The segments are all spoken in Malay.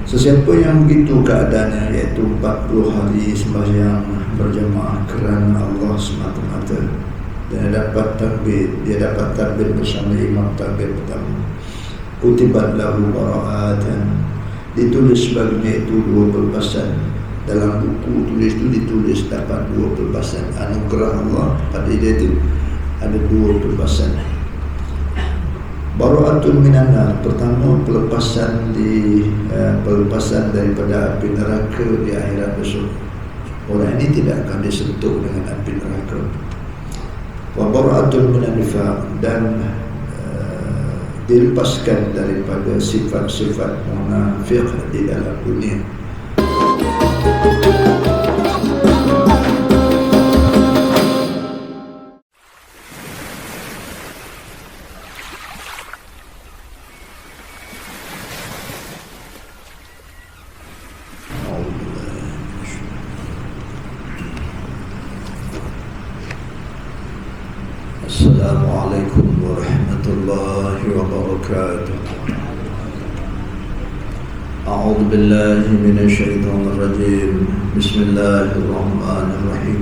Sesiapa yang begitu keadaannya, iaitu 40 hari sembahyang berjamaah kerana Allah semata-mata, dan dia dapat takbir bersama imam takbir pertama, kutibat lahu bara'atan, ditulis baginya itu 2 pelepasan. Dalam buku tulis itu ditulis dapat 2 pelepasan. Anugerah Allah pada dia itu ada 2 pelepasan. Bara'atun minan nar, pertama pelepasan daripada api neraka di akhirat besok. Orang ini tidak akan disentuh dengan api neraka. Wa bara'atun minan nifaq, dan dilepaskan daripada sifat-sifat munafik di dalam dunia. Assalamualaikum warahmatullahi wabarakatuh. A'udzu billahi minasyaitonir rajim. Bismillahirrahmanirrahim.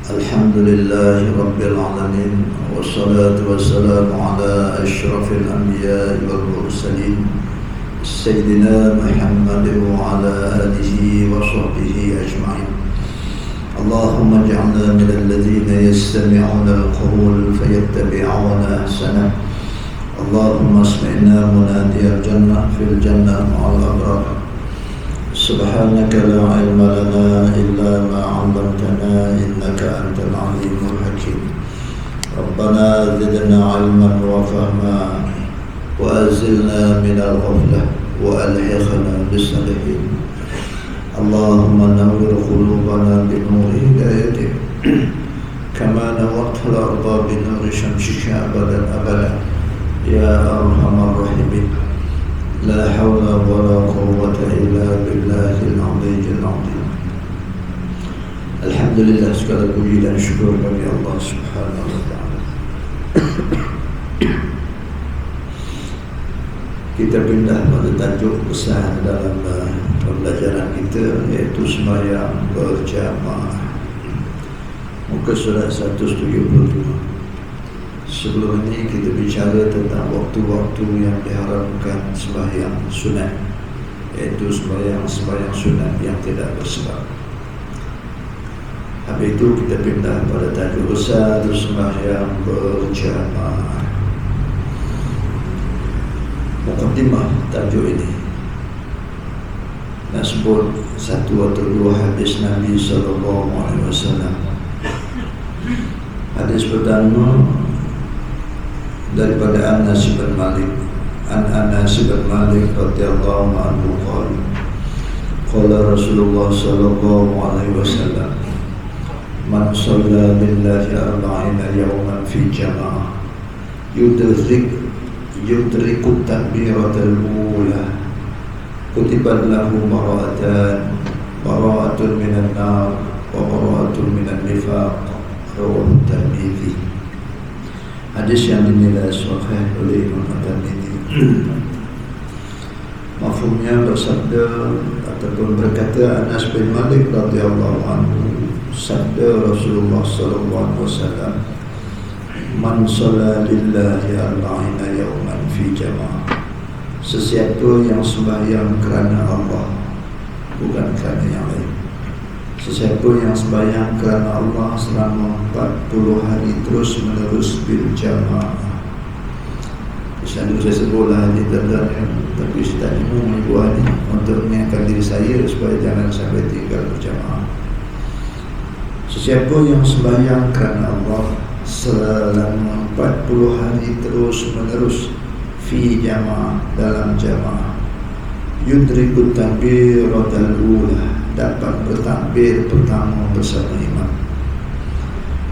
Alhamdulillahi rabbil alamin, wassalatu wassalamu ala asyrafil anbiya'i wal mursalin, sayyidina Muhammadin wa ala alihi wa sahbihi ajma'in. Allahumma ij'alna minal ladzina yastami'una al-qawla fayattabi'una ahsana. Allahumma asmi'na munadiyal jannah fil jannah ma'al abrar. Subhanaka la ilma lana illa ma 'allamtana innaka antal alimul hakim. Rabbana zidna 'ilman wa fahma wa azilna minal ghaflah wa alhiqna bis salihin. Allahumma nawwir qulubana bi nuri hidayatik kama nawwarta al-ardha bi nuri syamsika abadan abada ya arhamar rahimin. La hawla wa la quwwata illa billahil aliyyil azim. Alhamdulillah, segala puji dan syukur bagi Allah Subhanahu wa taala. Kita pindah pada tajuk besar dalam pembelajaran kita, iaitu sembahyang berjamaah. Muka surat 172. Sebelum ini kita bicara tentang waktu-waktu yang diharamkan sembahyang sunat, iaitu sembahyang sunat yang tidak bersebab. Habis itu kita pindah pada tajuk besar, sembahyang berjamaah. Mukaddimah tajuk ini nak sebut 1 atau 2 hadis Nabi SAW. Hadis pertama daripada Anas bin Malik. Anas bin Malik radhiyallahu anhu qala Rasulullah sallallahu alaihi wasallam, man shalla billahi 40 yawman fi jama'ah yudrikut takbiratul ula kutibat lahu bara'atun minan nar wa bara'atun minan nifaq. Rawahu Tirmidzi. Hadis yang dinilai sahih oleh Imam Tirmidzi. Mafhumnya bersabda ataupun berkata Anas bin Malik radhiyallahu anhu, sabda Rasulullah sallallahu alaihi wasallam, man shalla lillahi 40 yawman fi jama'ah. Sesiapa yang sembahyang kerana Allah, bukan kerana yang lain. Sesiapa yang sembahyang kerana Allah selama 40 hari terus menerus bil jamaah. Saya sebutlah hadis terdahulu, tapi saya tak ingin membuat ini untuk mengingatkan diri saya supaya jangan sampai tinggal berjamaah. Sesiapa yang sembahyang kerana Allah selama 40 hari terus menerus fi jamaah, dalam jamaah, yudrikut takbiratul ula, dapat bertakbir pertama bersama imam.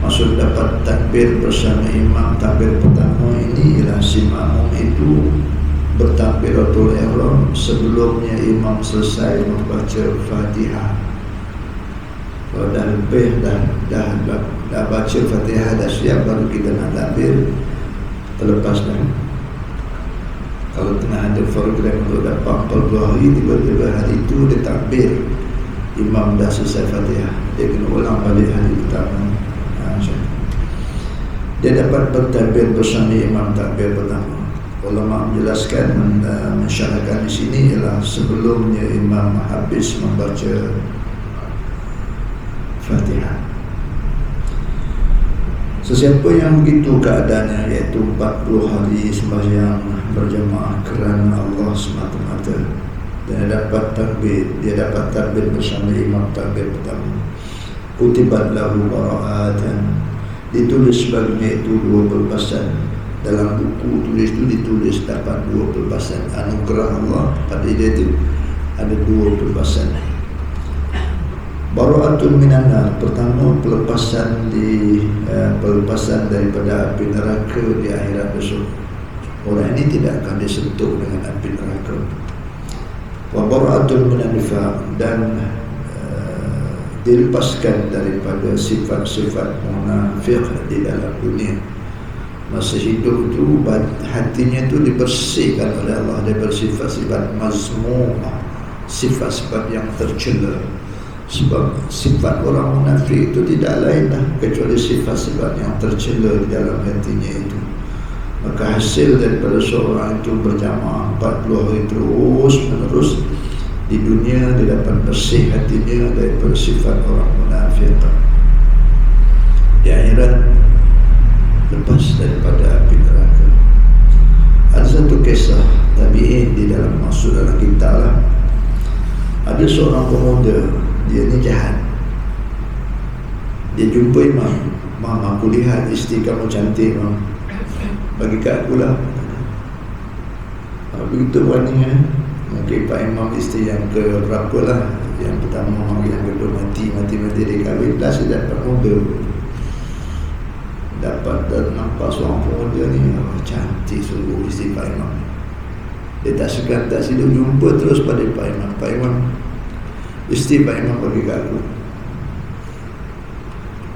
Maksud dapat takbir bersama imam, takbir pertama ini ialah si makmum itu bertakbiratul ihram sebelumnya imam selesai membaca Fatihah. Kalau dah lebih dah baca Fatihah, dah siap, baru kita nak takbir, terlepas dah. Kalau tengah ada program untuk dapat 40 hari, tiba-tiba hari itu dia takbir, imam dah selesai Fatihah, dia kena ulang balik hari pertama. Dia dapat bertakbir bersama imam takbir pertama. Ulama menjelaskan, mensyarahkan di sini ialah sebelumnya imam habis membaca Fatihah. Sesiapa yang begitu keadaannya, iaitu 40 hari sembahyang berjamaah kerana Allah semata-mata, dan dia dapat takbir bersama imam takbir pertama, kutibat lahu bara'atan, ditulis baginya itu 2 pelepasan. Dalam buku tulis itu ditulis dapat 2 pelepasan. Anugerah Allah pada dia itu ada 2 pelepasan. Bara'atun minan nar, pertama pelepasan daripada api neraka di akhirat besok. Orang ini tidak akan disentuh dengan api neraka. Wa bara'atun minan nifaq, dan dilepaskan daripada sifat-sifat munafik di dalam dunia. Masa hidup itu hatinya itu dibersihkan oleh Allah daripada sifat-sifat mazmumah, sifat-sifat yang tercela. Sebab sifat orang munafik itu tidak lain kecuali sifat-sifat yang tercela di dalam hatinya itu. Maka hasil daripada seorang itu berjamaah 40 hari terus menerus di dunia, dia dapat bersih hatinya daripada sifat orang munafik. Di akhirat lepas daripada api neraka. Ada satu kisah tabi'in di dalam maksud dalam kitab lah. Ada seorang pemuda, dia ni jahat. Dia jumpa imam, "Mam, aku lihat isteri kamu cantik, mam. Bagi kat aku lah." Begitu wanita, mungkin Pak Imam isteri yang ke berapa lah, yang pertama, yang kedua mati dia kahwin dah, saya dapat muda. Dapat dan nampak seorang pemuda ni, cantik sungguh isteri Pak Imam. Dia tak segan tak silap jumpa terus pada Pak Imam. "Pak Imam, isteri Pak Imam bagi kat aku."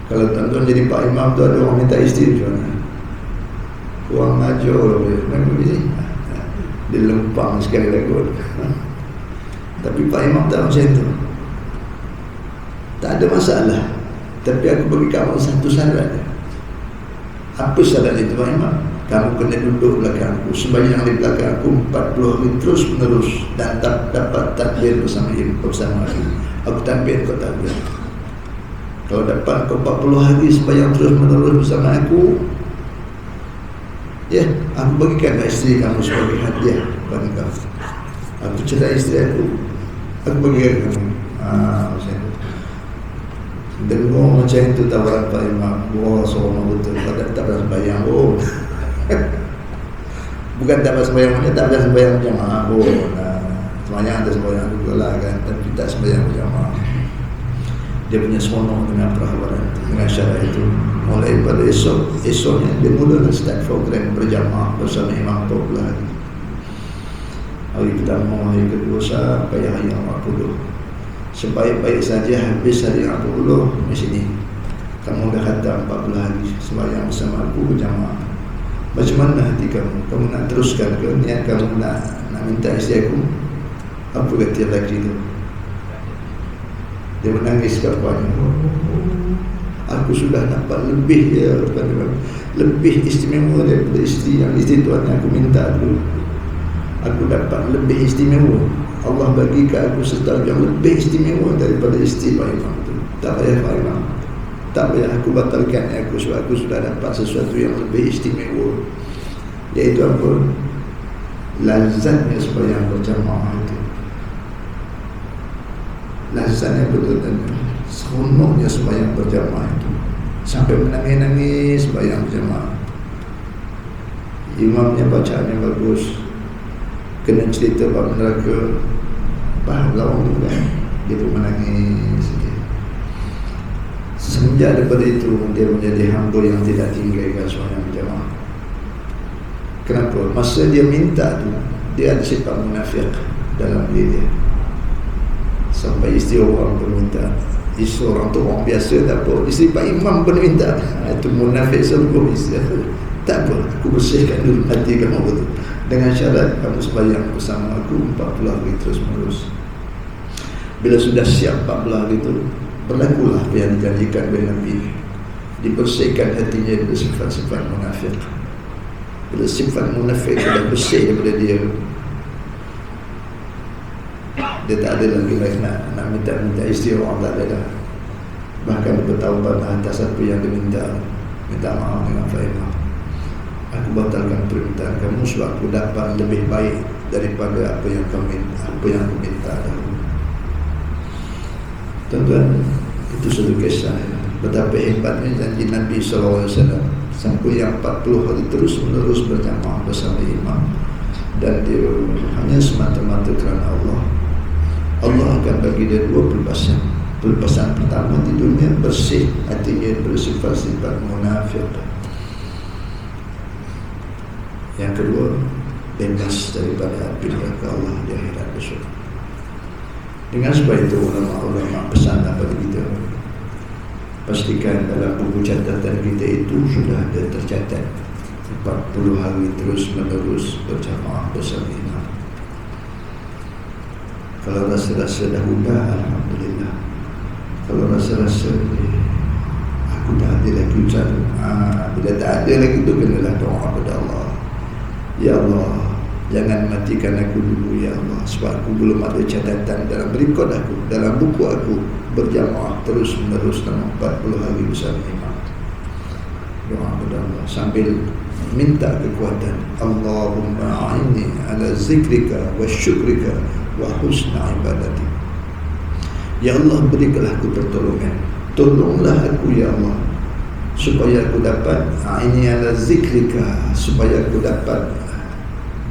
Kalau tuan-tuan jadi Pak Imam tu, ada orang minta isteri macam mana? Kurang ajar memang begini. Dia lempang sekali lagi. Tapi Pak Imam tak macam tu. Tak ada masalah, tapi aku bagi kamu satu syarat. Apa syarat itu Pak Imam? Kamu kena duduk belakang aku, sembahyang di belakang aku 40 hari terus menerus, dan dapat takbir bersama aku. Aku takbir, kau takbir. Kalau dapat kau 40 hari sembahyang terus menerus bersama aku, ya, aku bagikan isteri kamu sebagai hadiah kepada kau. Aku cerai isteri aku bagikan kamu. Macam tu. Dengar macam itu tawaran Pak Imam. Wah, seorang betul. Tak pernah sembahyang. Bukan tak pernah sembahyang, tak pernah sembahyang jamaah. Sembahyang ada sembahyang juga lah kan, tapi tak sembahyang jamaah. Dia punya seronok dengan perawaran, dengan syarat itu. Mulai pada esoknya dia mula start program berjamaah bersama imam 40 hari. Hari pertama, hari kedua sampai hari 40. Sebaik-baik saja habis hari 40 di sini, kamu dah khatam 40 hari sembahyang bersama aku berjamaah. Macam mana hati kamu? Kamu nak teruskan ke? Niat kamu nak minta isteri aku? Apa kata lelaki itu? Dia menangis kapannya. Aku sudah dapat lebih lebih istimewa daripada isteri tuan yang aku minta dulu. Aku dapat lebih istimewa. Allah bagi ke aku sesuatu yang lebih istimewa daripada isteri Pak Imam itu. Tak payah Pak Imam, tak payah aku batalkan aku, sebab aku sudah dapat sesuatu yang lebih istimewa, iaitu apa? Lazatnya sembahyang berjamaah itu. Lazatnya betul-betul seronoknya sembahyang berjamaah itu, sampai menangis-nangis sembahyang berjamaah. Imamnya bacaannya bagus, kena cerita bab neraka, faham lawan tu kan, dia pun menangis. Semenjak daripada itu dia menjadi hamba yang tidak tinggalkan sembahyang berjamaah. Kenapa? Masa dia minta tu, dia ada sifat munafik dalam diri dia. Sampai isteri orang pun minta. Isteri orang tu orang biasa tak apa, isteri Pak Imam pun minta. Itu munafik sungguh isteri. Tak apa, aku bersihkan dulu hati kamu betul. dengan syarat kamu sembahyang bersama aku 40 hari terus menerus. Bila sudah siap 40 hari itu, berlakulah apa yang dijanjikan oleh Nabi. Dibersihkan hatinya dari sifat-sifat munafik. Bila sifat munafik sudah bersih daripada dia tak ada lagi nak minta istirahat, tak ada dah. Bahkan bertaubat atas apa yang diminta, minta maaf dengan faedah. Aku batalkan permintaan kamu sebab aku dapat lebih baik daripada apa yang aku minta dahulu. Tuan-tuan, itu satu kisah betapa hebatnya janji Nabi SAW sampai yang 40 hari terus menerus berjamaah bersama imam, dan dia hanya semata-mata kerana Allah. Allah akan bagi dia dua pelepasan. Pelepasan pertama di dunia bersih hatinya bersifat-sifat munafik. Yang kedua, bebas daripada api neraka Allah di akhirat besok. Dengan sebab itu ulama-ulama pesan kepada kita, pastikan dalam buku catatan kita itu sudah ada tercatat 40 hari terus menerus berjamaah bersama imam. Kalau rasa-rasa dah mudah, alhamdulillah. Kalau rasa-rasa aku tak ada lagi ucap, bila tak ada lagi tu kenalah doa kepada Allah. Ya Allah, jangan matikan aku dulu ya Allah, sebab aku belum ada catatan dalam rekod aku, dalam buku aku berjamaah terus menerus selama 40 hari bersama imam. Doa kepada Allah sambil minta kekuatan. Allahumma a'inni ala zikrika wa syukrika wa husna ibadati. Ya Allah, berikanlah aku pertolongan, tolonglah aku ya Allah, supaya aku dapat a'inni ala zikrika, supaya aku dapat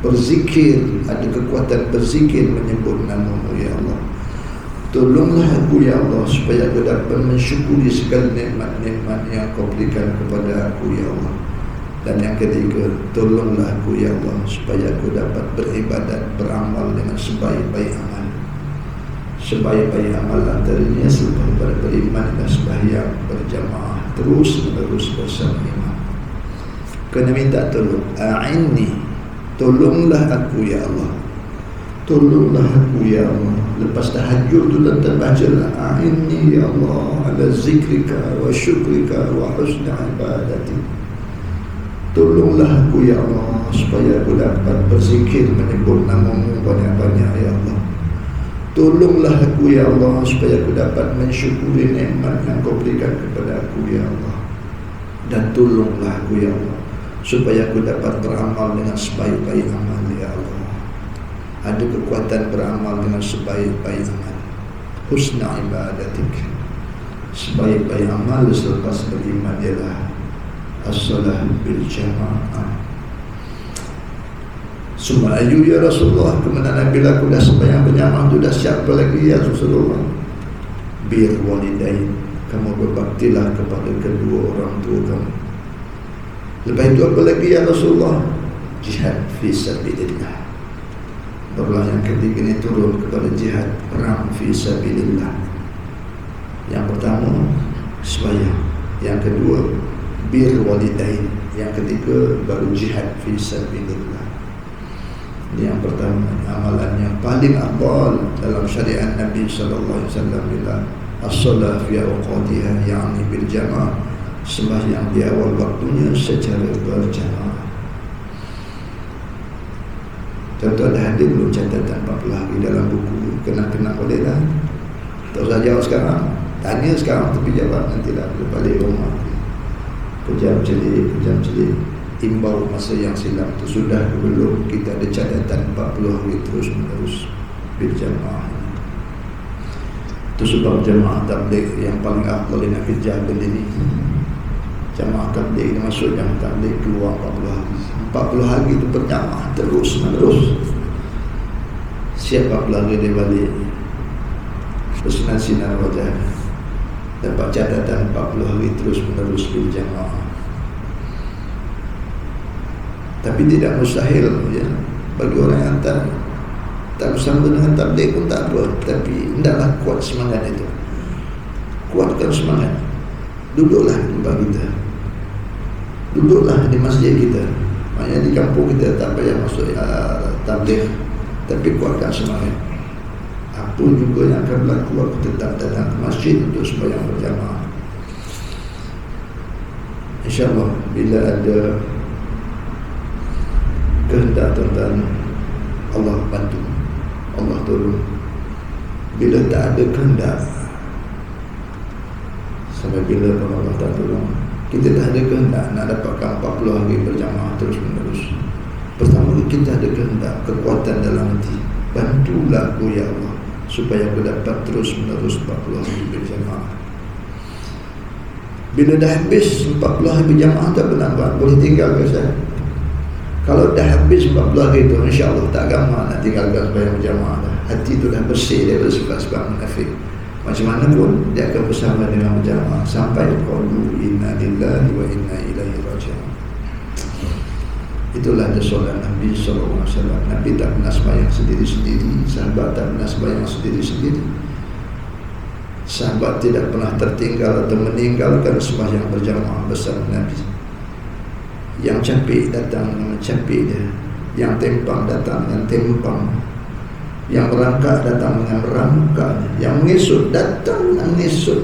berzikir, ada kekuatan berzikir menyebut nama-Mu ya Allah. Tolonglah aku ya Allah supaya aku dapat mensyukuri segala nikmat-nikmat yang Kau berikan kepada aku ya Allah. Dan yang ketiga, tolonglah aku ya Allah supaya aku dapat beribadat, beramal dengan sebaik-baik amal. Sebaik-baik amal antaranya selepas daripada beriman dan sembahyang berjamaah terus menerus bersama imam. Kena minta tolong. A'inni, tolonglah aku ya Allah, tolonglah aku ya Allah. Lepas tahajud tu dan bacalah a'inni ya Allah ala zikrika wa syukrika wa husna ibadati. Tolonglah aku ya Allah supaya aku dapat berzikir menyebut nama-Mu banyak-banyak ya Allah. Tolonglah aku ya Allah supaya aku dapat mensyukuri nikmat yang Kau berikan kepada aku ya Allah. Dan tolonglah aku ya Allah supaya aku dapat beramal dengan sebaik-baik amal ya Allah. Ada kekuatan beramal dengan sebaik-baik amal. Husna ibadatik, sebaik-baik amal selepas beriman ialah as-salah bil jamaah. Summa ayu ya Rasulullah, kemudian bila aku dah sembahyang berjamaah tu dah siap apa lagi ya Rasulullah? Bir walidain, kamu berbaktilah kepada kedua orang tua kamu. Lepas itu apa lagi ya Rasulullah? Jihad fi sabilillah. Barulah yang ketiga ini turun kepada jihad, perang fi sabilillah. Yang pertama sembahyang, yang kedua bir walidain, yang ketiga baru jihad fi sabilillah. Ini yang pertama, amalan yang paling afdal dalam syariat Nabi sallallahu alaihi wasallam bila as-salah fi awqatiha, yakni bil jamaah, sembahyang di awal waktunya secara berjamaah. Contoh ada hadir belum catatan 40 hari dalam buku, kenang-kenang boleh lah. Tak usah jawab sekarang, tanya sekarang tapi jawab nantilah bila balik rumah. Pejam celik imbau masa yang silam itu sudah belum kita ada catatan 40 hari terus menerus berjamaah. Itu sebab jamaah tabligh yang paling afdal nak kejar benda ni. Jamaah tabligh ni masuk jamaah tabligh keluar 40 hari. 40 hari itu berjamaah terus menerus. Siap 40 hari dia balik bersinar-sinar wajah, dapat catatan 40 hari terus menerus berjamaah. Tapi tidak mustahil ya, bagi orang yang tak bersama dengan tabligh pun tak apa, tapi hendaklah kuat semangat itu. Kuatkan semangat. Duduklah di tempat kita, duduklah di masjid kita, Maknanya di kampung kita tak payah masuk tabligh, tapi kuatkan semangat. Apa juga yang akan berlaku, aku tetap datang ke masjid untuk sembahyang berjamaah. InsyaAllah bila ada kehendak tuan-tuan, Allah bantu, Allah tolong. Bila tak ada kehendak, sampai bila pun Allah tak tolong. Kita tak ada kehendak nak dapatkan 40 hari berjamaah terus menerus. Pertama kita ada kehendak, kekuatan dalam hati. Bantulah aku ya Allah supaya aku dapat terus menerus 40 hari berjamaah. Bila dah habis 40 hari berjamaah tak berlambat, boleh tinggal ke saya? Kalau dah habis 40 hari itu, insya-Allah tak gampang nak tinggalkan sembahyang berjamaah dah. Hati itu dah bersih daripada sebab-sebab munafik. Macam mana pun dia akan bersama dengan berjamaah sampai qalu inna lillahi wa inna ilaihi raji'un. Itulah solat Nabi SAW. Nabi tak pernah sembahyang sendiri-sendiri, sahabat tak pernah sembahyang sendiri-sendiri. Sahabat tidak pernah tertinggal atau meninggalkan sembahyang berjamaah bersama Nabi. Yang capek datang dengan capek dia, yang tempang datang dengan tempang, yang merangkak datang dengan merangkaknya, yang mengesut datang dengan mengesut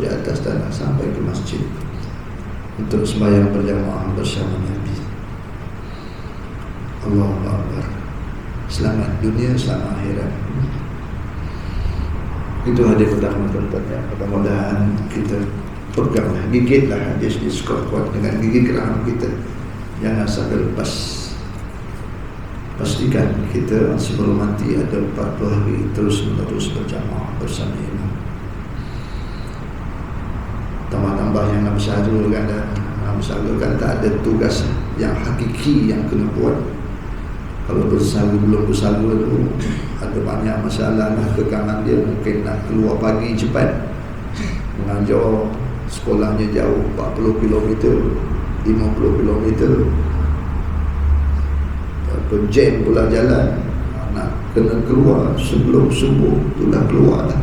di atas tanah sampai ke masjid untuk sembahyang berjamaah bersama Nabi. Allahu Akbar. Selamat dunia, selamat akhirat. Itu hadis pertama tuan-tuan ya. Mudah-mudahan kita peganglah, gigitlah hadis ini kuat-kuat dengan gigi geram kita, jangan sampai lepas. Pastikan kita sebelum mati ada 40 hari terus menerus berjamaah bersama imam. Tambah-tambah yang nak bersahur kan, tak ada tugas yang hakiki yang kena buat. Kalau bersahur belum bersahur tu ada banyak masalah lah, kekangan dia mungkin nak keluar pagi cepat, mengajar sekolahnya jauh 40 km, 50 km, jam pula jalan, nak kena keluar sebelum subuh tu dah keluar dah.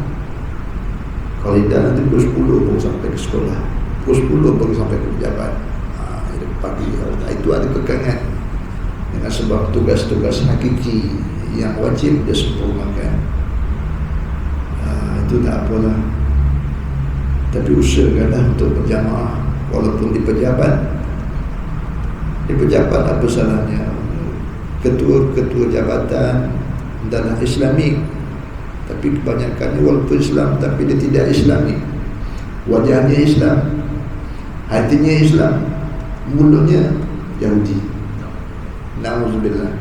Kalau dah nanti pukul 10 baru sampai ke sekolah, pukul 10 baru sampai ke pejabat. Pagi itu ada kekangan dengan sebab tugas-tugas hakiki yang wajib dia sempurnakan. Itu tak apalah, tapi usahakanlah untuk berjamaah walaupun di pejabat. Di pejabat apa salahnya? Ketua-ketua jabatan dalam Islamik, tapi kebanyakannya walaupun Islam tapi dia tidak Islamik. Wajahnya Islam, hatinya Islam, mulutnya Yahudi. Na'udzubillah.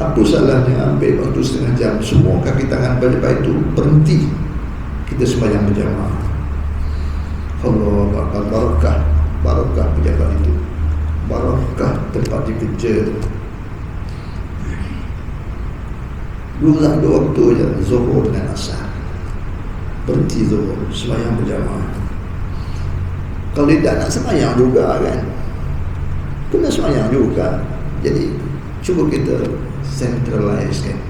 Apa salahnya ambil waktu setengah jam, semua kaki tangan baik-baik itu berhenti, kita sembahyang berjamaah. Allah Akbar. Barakah pejabat itu, barakah tempat dikerja. Dua waktu je, zuhur dengan asar, berhenti zuhur, sembahyang berjamaah. Kalau tidak nak sembahyang juga kan, kena sembahyang juga. Jadi cuba kita centralize kan,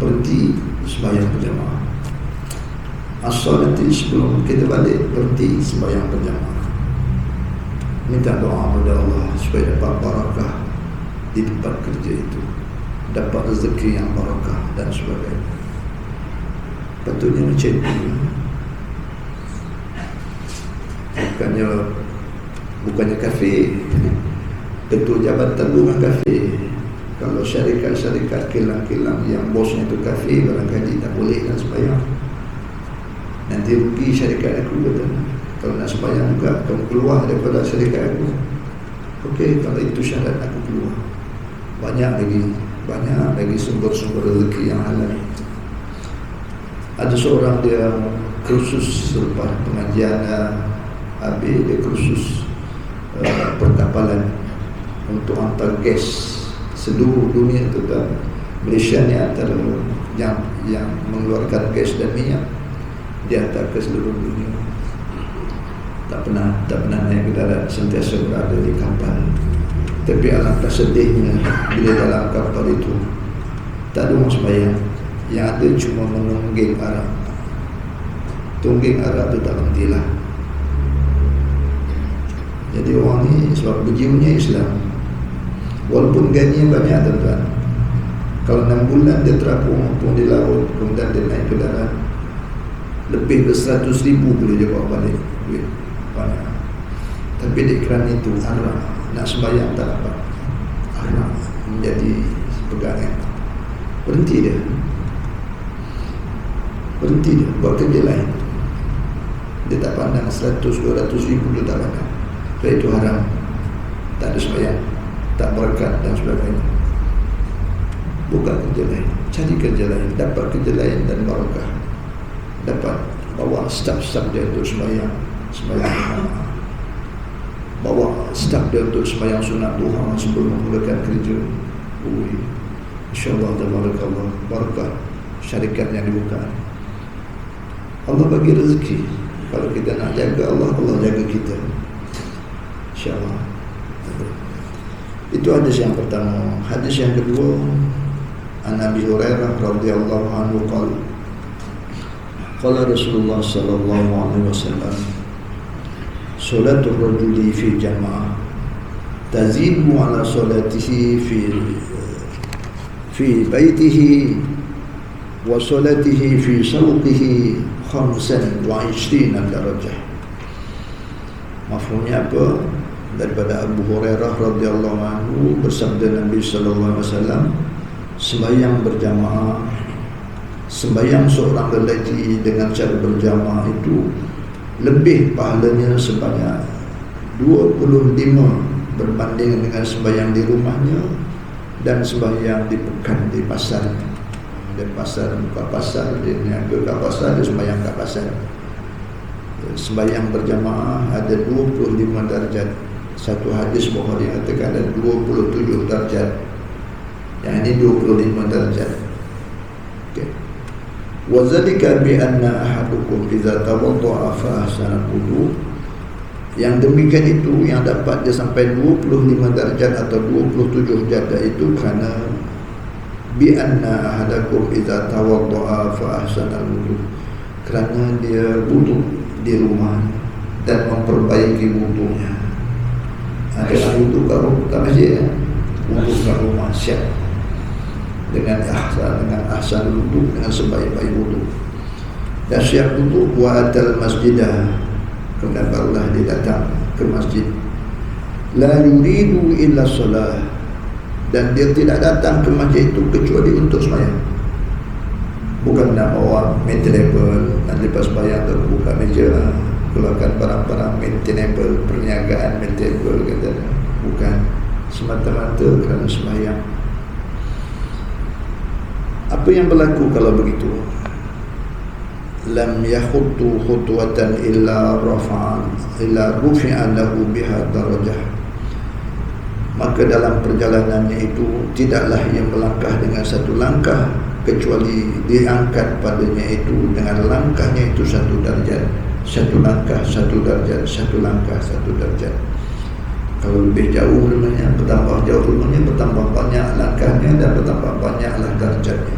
berhenti sembahyang berjamaah. Asar nanti sebelum kita balik berhenti sembahyang berjamaah. Minta doa kepada Allah supaya dapat barakah di tempat kerja itu, dapat rezeki yang barakah dan sebagainya. Patutnya macam itu. Bukannya kafe, ketua jabatan bukan kafe. Kalau syarikat-syarikat kilang-kilang yang bosnya itu kafe, barangkali tak boleh dan sembahyang. Nanti rugi syarikat aku kata. Kalau nak sembahyang juga, kamu keluar daripada syarikat aku. Okey, kalau itu syarat aku keluar. Banyak lagi sumber-sumber rezeki yang halal. Ada seorang dia kursus selepas pengajian habis, dia kursus perkapalan untuk hantar gas seluruh dunia tu kan. Malaysia ni antara yang mengeluarkan gas dan minyak, dia hantar ke seluruh dunia. Tak pernah naik ke darat, sentiasa berada di kapal. Tapi alangkah sedihnya bila dalam kapal itu tak ada orang sembahyang, yang ada cuma menungging Arab. Tungging Arab itu tak hentilah. Jadi orang ni sebab berjiwanya Islam, walaupun gajinya banyak tuan-tuan. Kalau 6 bulan dia terapung di laut, kemudian dia naik ke darat, lebih dari 100,000 boleh dia bawa balik duit banyak. Tapi di kerana itu haram, nak sembahyang tak dapat, haram, menjadi pegangan. Berhenti dia buat kerja lain. Dia tak pandang 100-200,000 dia tak pandang. Sebab itu haram, tak ada sembahyang, tak berkat dan sebagainya. Buka kerja lain, cari kerja lain, dapat kerja lain dan barakah. Dapat bawa staf-staf dia untuk sembahyang bawa staf dia untuk sembahyang sunat duha sebelum memulakan kerja. InsyaAllah tabarakallah, barakah syarikat yang dibuka. Allah bagi rezeki. Kalau kita nak jaga Allah, Allah jaga kita, InsyaAllah. Itu hadis yang pertama. Hadis yang kedua, An Abi Hurairah radhiyallahu anhu qala Rasulullah sallallahu alaihi wasallam, salatul rajuli fi jama'ah tazidu ala salatihi fi baitihi wa salatihi fi sawqihi 25 darajah. Mafhumnya apa? Daripada Abu Hurairah radhiyallahu anhu, bersabda Nabi sallallahu alaihi wasallam, sembahyang berjamaah, sembahyang seorang lelaki dengan cara berjamaah itu lebih pahalanya sebanyak 25 berbanding dengan sembahyang di rumahnya dan sembahyang di pekan, di pasar. Di pasar, buka pasar, dia niaga kat pasar, dia sembahyang kat pasar. Sembahyang berjamaah ada 25 darjat. Satu hadis Bukhari katakan ada 27 darjat. Yang ini 25 darjat. Okey. Wa zalika bi anna ahadukum idza tawadda'a fa ahsana wudu. Yang demikian itu, yang dapat dia sampai 25 darjat atau 27 darjat itu kerana bi anna ahadakum idza tawadda'a fa ahsana wudu, kerana dia wudu di rumah dan memperbaiki wudunya. Ada wudu kat masjid, wudu kat rumah siap dengan ahsan wudu, dengan sebaik-baik wudu, dan siap wudu. Wa atal masjidah, kemudian barulah dia datang ke masjid. La yuridu illa solah, dan dia tidak datang ke masjid itu kecuali untuk sembahyang. Bukan nak bawa maintenable, nak lepas sembahyang tu buka meja, keluarkan barang-barang maintenable, perniagaan maintenable, kata. Bukan, semata-mata kerana sembahyang. Apa yang berlaku kalau begitu? Lam yakhuttu khutwatan illa rufi'a lahu biha darajah. Maka dalam perjalanannya itu tidaklah ia melangkah dengan satu langkah kecuali diangkat padanya itu dengan langkahnya itu satu darjat. Satu langkah satu darjat, satu langkah satu darjat. Kalau lebih jauh rumahnya, bertambah jauh rumahnya, bertambah banyak langkahnya dan bertambah banyaklah darjatnya.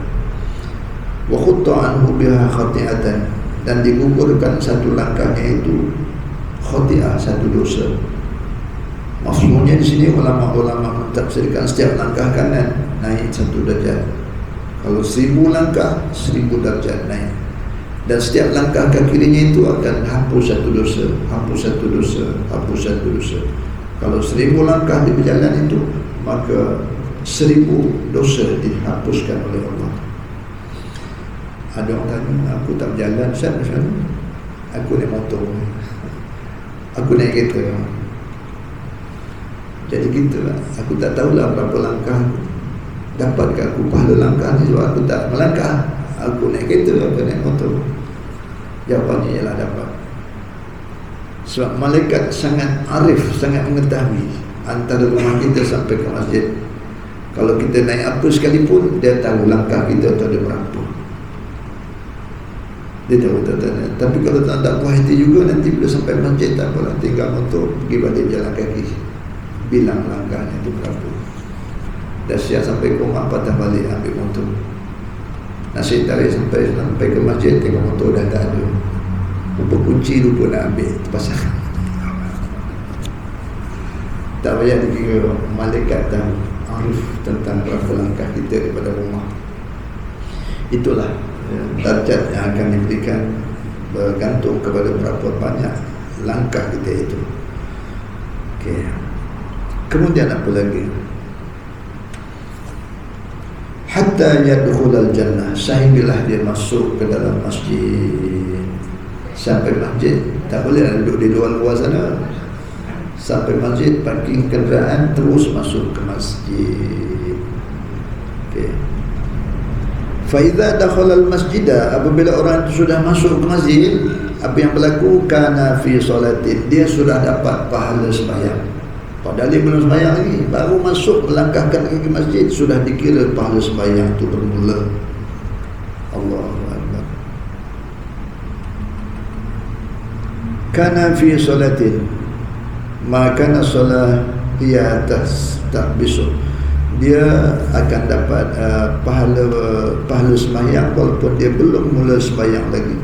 Wa khutta anhu biha khati'atan, dan digugurkan satu langkahnya itu khati'ah, satu dosa. Maksudnya di sini ulama-ulama mentafsirkan setiap langkah kanan naik satu darjat. Kalau 1000 langkah, 1000 darjat naik. Dan setiap langkah ke kirinya itu akan hapus satu dosa, hapus satu dosa, hapus satu dosa. Kalau 1000 langkah di berjalan itu, maka 1000 dosa dihapuskan oleh Allah. Ada orang tanya, aku tak berjalan, Ustaz, aku naik motor, aku naik kereta. Jadi gitulah, aku tak tahulah berapa langkah aku. Dapatkah aku pahala langkah ni sebab aku tak melangkah? Aku naik kereta, aku naik motor. Jawapannya ialah dapat. Sebab malaikat sangat arif, sangat mengetahui antara rumah kita sampai ke masjid. Kalau kita naik apa sekalipun, dia tahu langkah kita tu ada berapa. Dia tahu tanda. Tapi kalau tak puas hati juga, nanti bila sampai masjid tak apalah, tinggal motor pergi balik jalan kaki, bilang langkahnya itu berapa. Dah siap sampai ke rumah, patah balik ambil motor. Nasib tarik sampai ke masjid, tengok motor dah tak ada. Lupa kunci, lupa nak ambil, terpaksa. Tak payah dikira, malaikat tahu, arif tentang berapa langkah kita daripada rumah. Itulah darjat yang akan diberikan bergantung kepada berapa banyak langkah kita itu. Okey. Kemudian apa lagi? Hatta yadkhulal jannah, sehinggalah dia masuk ke dalam masjid. Sampai masjid tak boleh duduk di luar sana. Sampai masjid, parking kenderaan, terus masuk ke masjid. Okey. Fa idza dakhala al-masjida, apabila orang itu sudah masuk ke masjid, apa yang berlaku? Kana fi salatin, dia sudah dapat pahala sembahyang. Padahal dia belum sembahyang lagi, baru masuk melangkahkan ke masjid, sudah dikira pahala sembahyang itu bermula. Allahu akbar. Kana fi salatin, maka salat dia tahbisu, dia akan dapat pahala sembahyang walaupun dia belum mula sembahyang lagi.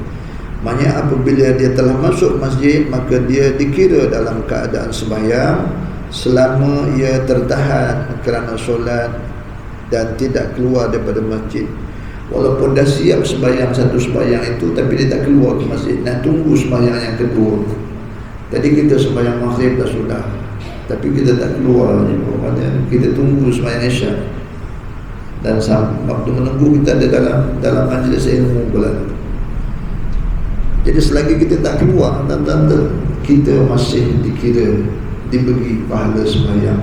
Maknanya apabila dia telah masuk masjid, maka dia dikira dalam keadaan sembahyang selama ia tertahan kerana solat dan tidak keluar daripada masjid. Walaupun dah siap sembahyang satu sembahyang itu, tapi dia tak keluar ke masjid, nak tunggu sembahyang yang kedua. Tadi kita sembahyang maghrib dah sudah, tapi kita tak keluar, maknanya kita tunggu sembahyang isyak. Dan waktu menunggu kita ada dalam majlis ilmu pula. Jadi selagi kita tak keluar, tanda-tanda kita masih dikira diberi pahala sembahyang.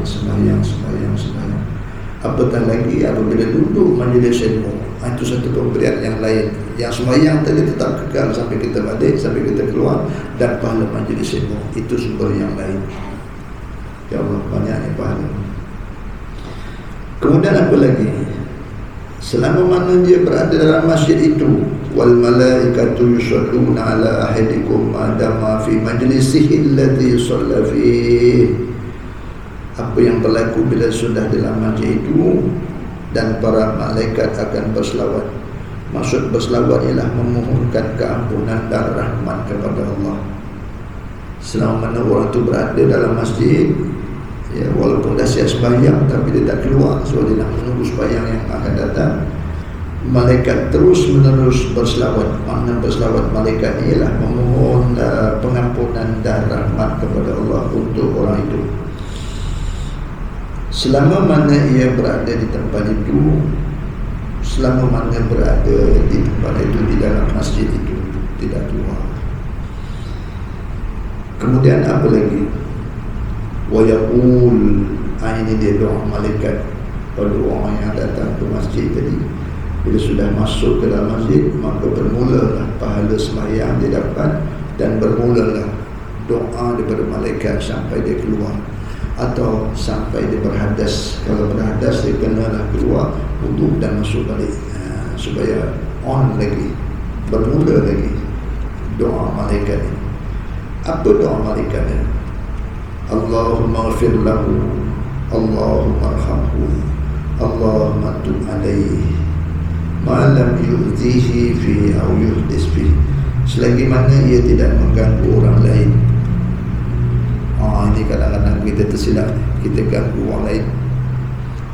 Apatah lagi apabila duduk majlis ilmu, itu satu pemberian yang lain. Yang sembahyang tadi tetap kekal sampai kita balik, sampai kita keluar, dan pahala majlis ilmu itu sumber yang lain. Ya Allah, banyaknya pahala. Kemudian apa lagi? Selama mana dia berada dalam masjid itu, wal malaikatu yusalluna ala ahadikum ma dama fi majlisihi alladhi shalla fihi. Apa yang berlaku bila sudah dalam masjid itu, dan para malaikat akan berselawat. Maksud berselawat ialah memohonkan keampunan dan rahmat kepada Allah. Selama mana orang itu berada dalam masjid, ya, walaupun dah siap sembahyang tapi dia tak keluar, sebab dia nak menunggu sembahyang yang akan datang, malaikat terus menerus berselawat. Makna berselawat malaikat ialah memohon pengampunan dan rahmat kepada Allah untuk orang itu. Selama mana ia berada di tempat itu, selama mana berada di tempat itu, di dalam masjid itu, tidak keluar. Kemudian apa lagi? Wa yaqul, ini dia doa malaikat pada orang yang datang ke masjid tadi. Bila sudah masuk ke dalam masjid, maka bermulalah pahala sembahyang dia dapat, dan bermulalah doa daripada malaikat sampai dia keluar, atau sampai dia berhadas. Kalau berhadas, dia kenalah keluar wudu dan masuk balik, supaya on lagi, bermula lagi doa malaikat ini. Apa doa malaikat ini? Allahumma ghafir lahu, Allahumma arhamhu, Allahumma tub alaihi ma lam yu'zihi fi aw yuhdis fi. Selagi mana ia tidak mengganggu orang lain. Ini kadang-kadang kita tersilap, kita ganggu orang lain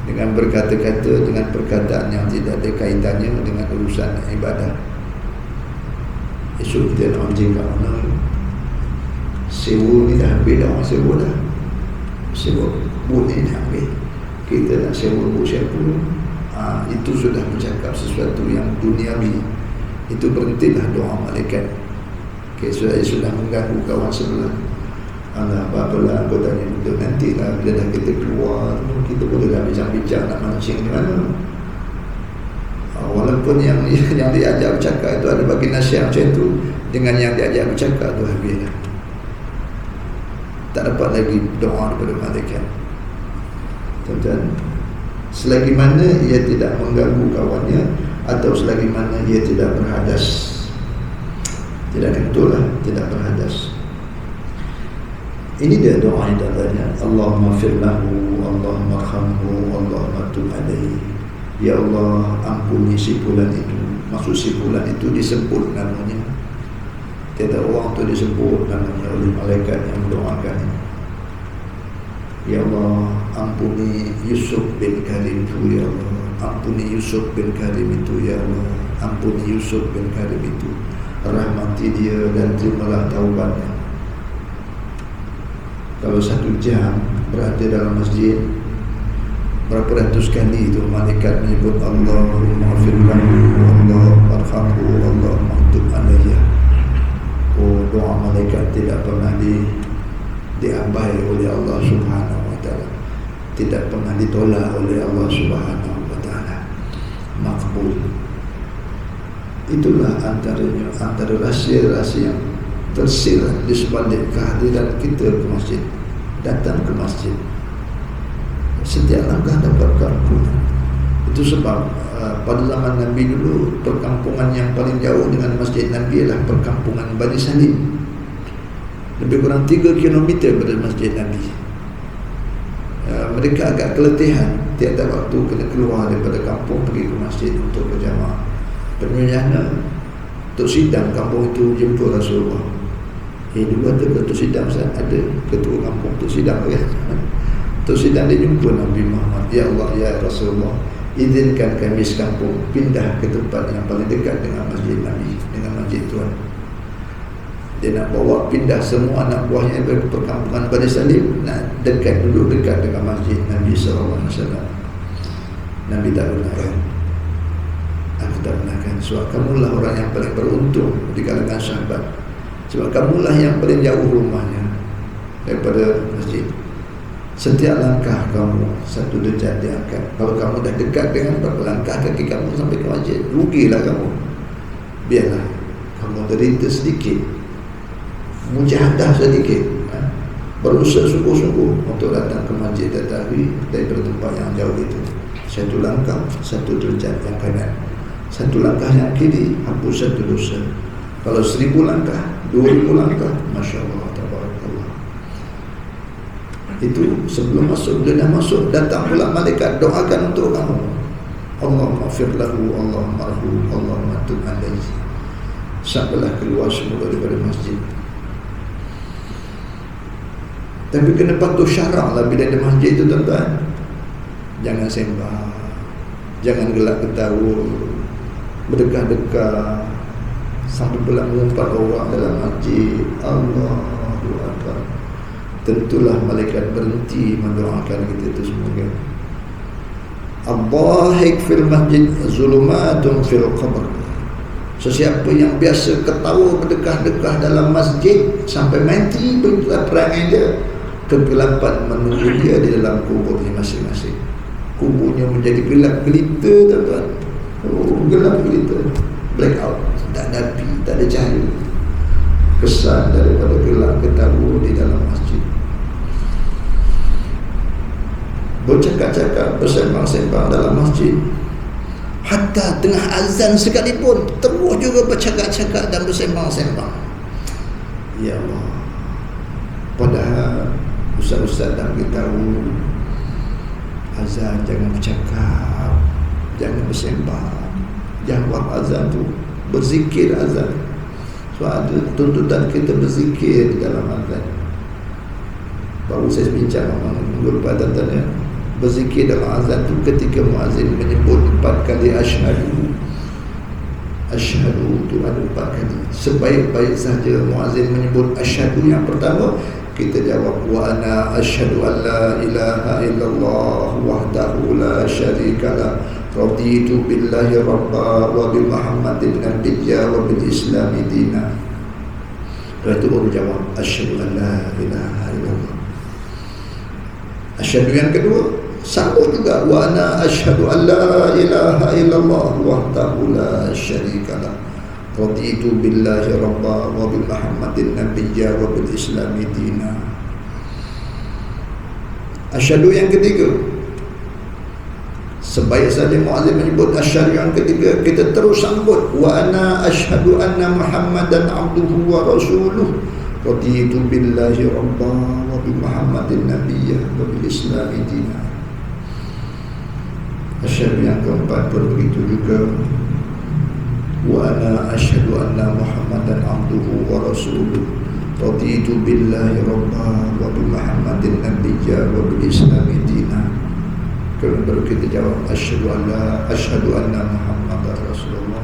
dengan berkata-kata, dengan perkataan yang tidak ada kaitannya dengan urusan ibadah. Esok kita nak menjaga mana sewa ni dah habis dah, orang sewa dah, sewa bot ni dah habis, kita nak sewa bot siapa? Itu sudah bercakap sesuatu yang duniawi. Itu berhentilah doa malaikat. Sudah mengganggu kawan sebelah. Alah, apa-apalah kau tanya betul, nantilah bila dah kita keluar, kita boleh dah bincang-bincang nak mancing di mana. Walaupun yang diajak bercakap itu ada bagi nasihat macam itu, dengan yang diajak bercakap itu habislah. Tak dapat lagi doa daripada malaikat. Tuan-tuan, selagi mana ia tidak mengganggu kawannya, atau selagi mana ia tidak berhadas, tidak tentulah tidak berhadas. Ini dia doa yang tadanya, Allahumma firlahu, Allahumma arhamhu, Allahumma tub alaihi. Ya Allah, ampuni si fulan itu. Maksud si fulan itu disebut namanya. Tiada orang tu disebut namanya oleh malaikat yang mendoakan. Ya Allah, ampuni Yusuf bin Karim itu ya Allah. Ampuni Yusuf bin Karim itu ya Allah. Ampuni Yusuf bin Karim itu. Rahmati dia dan terimalah taubatnya. Kalau 1 jam berada dalam masjid, berapa ratus kali itu malaikat menyebut Allahumma firlahu, Allah arhamhu, Allah maktub alayya. Oh, doa malaikat tidak pernah diabai oleh Allah Subhanahu wa ta'ala, tidak pernah ditolak oleh Allah Subhanahu wa ta'ala, makbul. Itulah antara rahsia-rahsia yang tersirat di sebalik kehadiran kita ke masjid, datang ke masjid. Setiap langkah dapat keampunan. Itu sebab pada zaman Nabi dulu, perkampungan yang paling jauh dengan masjid Nabi ialah perkampungan Bani Salim. Lebih kurang 3 km dari masjid Nabi. Mereka agak keletihan, tiap-tiap waktu kena keluar daripada kampung pergi ke masjid untuk berjamaah. Permulianya untuk sidang kampung itu jumpa Rasulullah. Dulu ada ketua sidang, ada ketua kampung untuk sidang kan? Untuk sidang dia jumpa Nabi Muhammad. Ya Allah, ya Rasulullah, izinkan kami sekampung pindah ke tempat yang paling dekat dengan masjid Nabi, dengan masjid Tuhan. Dia nak bawa pindah semua anak buahnya dari perkampungan Bani Salim, nak duduk dekat dengan masjid Nabi SAW. Nabi tak benarkan. Aku tak benarkan. Sebab kamulah orang yang paling beruntung di kalangan sahabat. Sebab kamulah yang paling jauh rumahnya daripada masjid. Setiap langkah kamu 1 derajat diangkat. Kalau kamu dah dekat dengan berapa langkah kaki kamu sampai ke masjid, rugilah kamu. Biarlah kamu derita sedikit, mujahadah sedikit, berusaha sungguh-sungguh untuk datang ke masjid Tatawi daripada tempat yang jauh itu. 1 langkah 1 derajat yang kanan, 1 langkah yang kiri hapus 1 dosa. Kalau 1000 langkah, 2000 langkah, Masya Allah, tabarakallah. Itu sebelum masuk. Bila dah masuk, datang pula malaikat doakan untuk kamu. Allahumma firlahu, Allahumma arhu, Allahumma tub alaihi. Sampailah keluar semula daripada masjid. Tapi kena patuh syarak lah bila ada masjid itu, tuan-tuan. Jangan sembah, jangan gelak ketawa, berdekah-dekah, sampai pula mengumpat orang dalam masjid. Allahu Akbar. Tentulah malaikat berhenti mendoakan kita itu semua kan. Ad-dhahik fil masjid zulumatun fil qabr. Sesiapa yang biasa ketawa berdekah-dekah dalam masjid sampai mati perangai dia, kegelapan menunggu dia di dalam kuburnya masing-masing. Kuburnya menjadi gelap gelita, tuan-tuan. Oh, gelap gelita, blackout, tak ada api, tak ada cahaya. Kesan daripada gelap ketawa di dalam masjid. Bercakap-cakap, bersembang-sembang dalam masjid. Hatta tengah azan sekalipun terus juga bercakap-cakap dan bersembang-sembang. Ya Allah. Padahal ustaz-ustaz dah beritahu, azan jangan bercakap, jangan bersembang. Jawab azan tu, berzikir azan. So ada tuntutan kita berzikir di dalam azan. Baru saya bincang dengan guru padannya, berzikir dalam azan tu ketika muazzin menyebut 4 kali asyhadu. Asyhadu tu ada 4 kali. Sebaik-baik saja muazzin menyebut asyhadu yang pertama, kita jawab wa ana asyhadu an la ilaha illallah wahdahu la syarikalah raditu billahi rabba wa bi Muhammadin nabiyya wa bil islami dina. Lepas itu baru jawab asyhadu an la ilaha illallah. Asyhadu yang kedua sambung juga wa ana asyhadu an la ilaha illallah wahdahu la syarikalah raditu billahi rabba wa bi Muhammadin nabiyya wa bil islami dina. Asyhadu yang ketiga, sebaik saja muazzin menyebut asyhadu yang ketiga, kita terus sambut wa ana asyhadu anna Muhammadan abduhu wa rasuluh raditu billahi rabba wa bi Muhammadin nabiyya wa bil islami dina. Asyhadu yang keempat pun begitu juga, wa ana asyhadu anna Muhammadan abduhu wa rasuluh raditu billahi rabba wa bi Muhammadin nabiyya wa bil islami dina. Kemudian baru kita jawab asyhadu anna Muhammadar Rasulullah.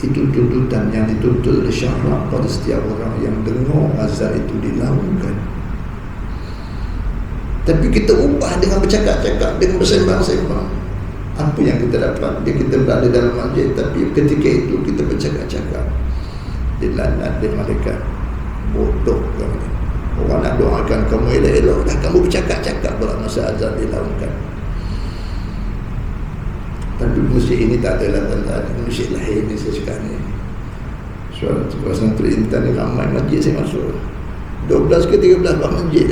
Itu tuntutan yang dituntut oleh syara pada setiap orang yang dengar azan itu dilakukan. Tapi kita ubah dengan bercakap-cakap, dengan bersembang-sembang. Apa yang kita dapat? Kita berada dalam masjid, tapi ketika itu kita bercakap-cakap, dilaknat oleh malaikat. Bodoh kamu. Orang nak doakan kamu elok-elok, dah kamu bercakap-cakap pada masa azan dilakukan. Tapi masjid ini tak ada lah, masjid lahir ni saya cakap ni. Suara perintah ni ramai masjid saya masuk. 12 ke 13 masjid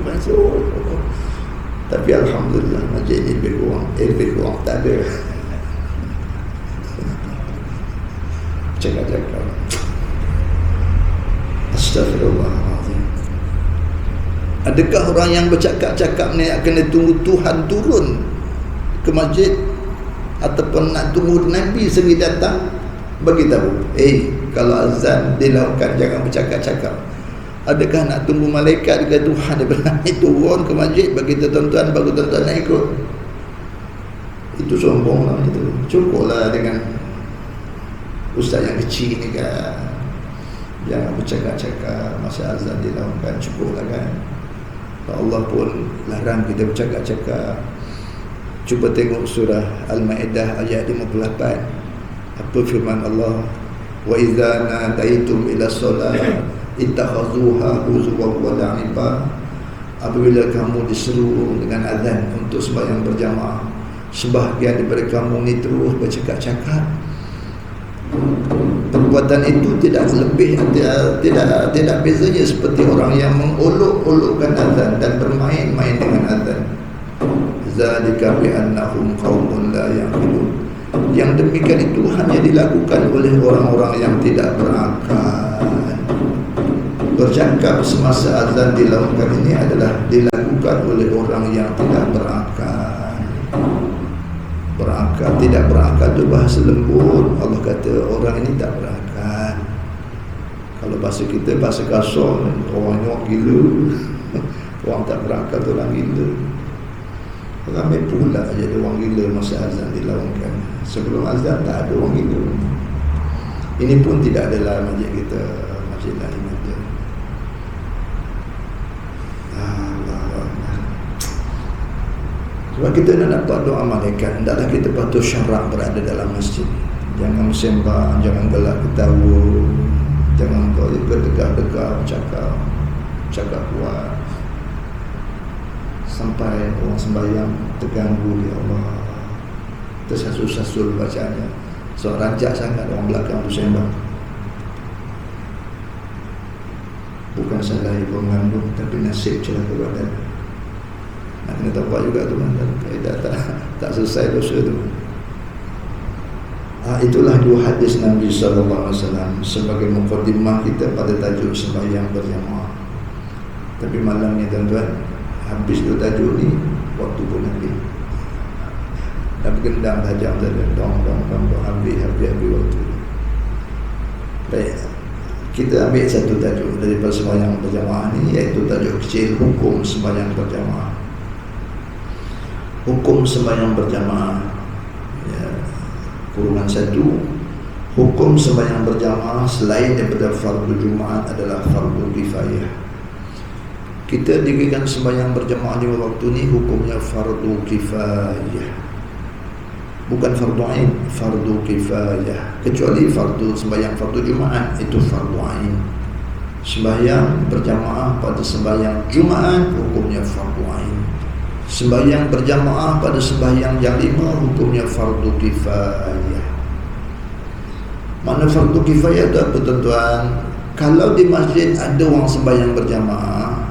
masuk. Tapi alhamdulillah masjid ni lebih kurang tak ada. Cakap-cakap. Astaghfirullahaladzim. Adakah orang yang bercakap-cakap ni akan tunggu Tuhan turun ke masjid, ataupun nak tunggu Nabi sendiri datang bagi tahu, kalau azan dilakukan jangan bercakap-cakap? Adakah nak tunggu malaikat dekat Tuhan daripada langit turun ke masjid bagi tuan-tuan, baru tuan-tuan nak ikut? Itu sombong lah itu. Cukuplah dengan ustaz yang kecil ni kan, jangan bercakap-cakap masa azan dilakukan, cukuplah kan. Allah pun larang kita bercakap-cakap. Cuba tengok surah Al-Ma'idah ayat 58. Apa firman Allah? Wa idza nadaitum ila shalah ittakhazuha huzwan wa la'iba. Apabila kamu diseru dengan azan untuk sembahyang berjamaah, sebahagian daripada kamu ni terus bercakap-cakap. Perbuatan itu tidak lebih, tidak bezanya seperti orang yang mengolok-olokkan azan dan bermain-main dengan azan. Zalika bi annahum qaumun la yaqilun. Yang demikian itu hanya dilakukan oleh orang-orang yang tidak berakal. Bercakap semasa azan dilakukan ini adalah dilakukan oleh orang yang tidak berakal. Tidak berakal itu bahasa lembut. Allah kata orang ini tak berakal. Kalau bahasa kita, bahasa kasar, orang nyok gila. Orang tak berakal tu orang gila. Ramai pula jadi orang gila masa azan dilakukan. Sebelum azan tak ada orang gila. Ini pun tidak adalah masjid kita, masjid lain ada. Sebab kita nak dapat doa malaikat, hendaklah kita patuh syarak berada dalam masjid. Jangan sembang, jangan gelak ketawa, jangan kau tegak-tegak cakap kuat, sampai orang sembahyang terganggu dia Allah, tersasul-sasul bacanya. So rancak sangat orang belakang tu sembang. Bukan salah ibu mengandung, tapi nasib celaka badan. Nak kena tapak juga tu kan, tak selesai dosa tu. Itulah dua hadis Nabi SAW sebagai mukadimah kita pada tajuk sembahyang berjamaah. Tapi malam ni tuan-tuan, habis tu tajuk ni, waktu pun habis. Dah bergendang tajam saja, dong, habis waktu. Baik, kita ambil satu tajuk daripada sembahyang berjamaah ni, iaitu tajuk kecil, hukum sembahyang berjamaah. Hukum sembahyang berjamaah, ya, kurungan 1. Hukum sembahyang berjamaah selain daripada fardu Jumaat adalah fardu kifayah. Kita dirikan sembahyang berjamaah 5 waktu ni hukumnya fardu kifayah, bukan fardu ain, fardu kifayah. Kecuali sembahyang fardu Jumaat itu fardu ain. Sembahyang berjamaah pada sembahyang Jumaat hukumnya fardu ain. Sembahyang berjamaah pada sembahyang jam 5 hukumnya fardu kifayah. Mana fardu kifayah itu apa tuan-tuan? Kalau di masjid ada orang sembahyang berjamaah,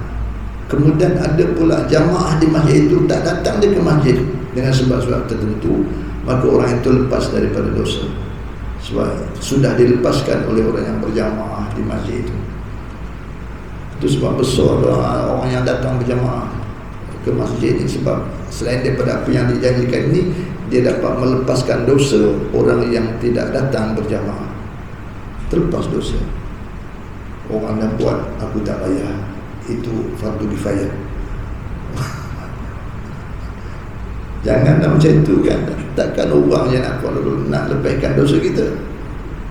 kemudian ada pula jamaah di masjid itu tak datang dia ke masjid dengan sebab-sebab tertentu, maka orang itu lepas daripada dosa. Sebab sudah dilepaskan oleh orang yang berjamaah di masjid itu. Itu sebab besar orang yang datang berjamaah ke masjid ini, sebab selain daripada apa yang dijanjikan ini, dia dapat melepaskan dosa orang yang tidak datang berjamaah, terlepas dosa. orang dah buat, aku tak payah, itu fardu kifayah. Janganlah macam itu kan. Takkan orang yang nak lebihkan dosa kita.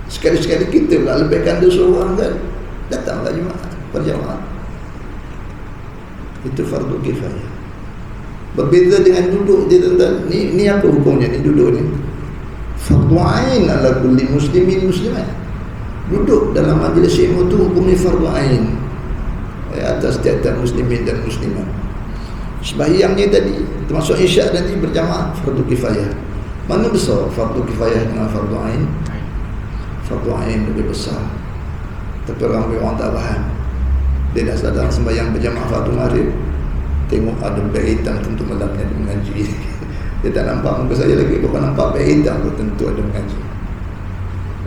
Sekali-sekali kita nak lebihkan dosa orang kan, datanglah jemaah berjamaah. Itu fardu kifayah. Berbeza dengan duduk dia tuan-tuan. Ni apa hukumnya ni duduk ni? Fardu ain ala kulli muslimin muslimat. Duduk dalam majlis ilmu tu hukumnya fardu ain atas setiap muslimin dan muslimat. Sembahyangnya tadi termasuk isyak nanti berjamaah fardu kifayah. Mana besar fardu kifayah dengan fardu ain? Fardu ain lebih besar. Tapi orang tak faham. Dia dah sedang sembahyang berjamaah fardu maghrib, tengok ada beg hitam, tentu malamnya dia mengaji. Dia tak nampak muka saya lagi, bukan nampak beg hitam tu, tentu ada mengaji.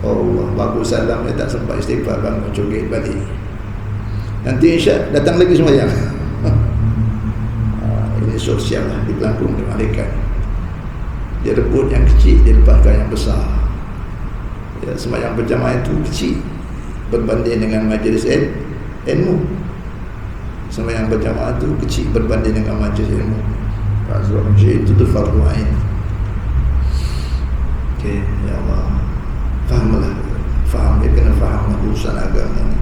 Allah, bagus salam dia tak sempat istighfar, bangun cogit balik. Nanti isyak datang lagi sembahyang. Ini sosial lah, dikelangkung dengan malaikat. Dia rebut yang kecil, dia lepaskan yang besar. Ya, sembahyang berjamaah itu kecil berbanding dengan majlis ilmu. Sembahyang berjamaah itu kecil berbanding dengan majlis ilmu. Sebab macam itu tu fardu ain. Okey, ya Allah, fahamlah, faham, dia kena faham urusan agama ni.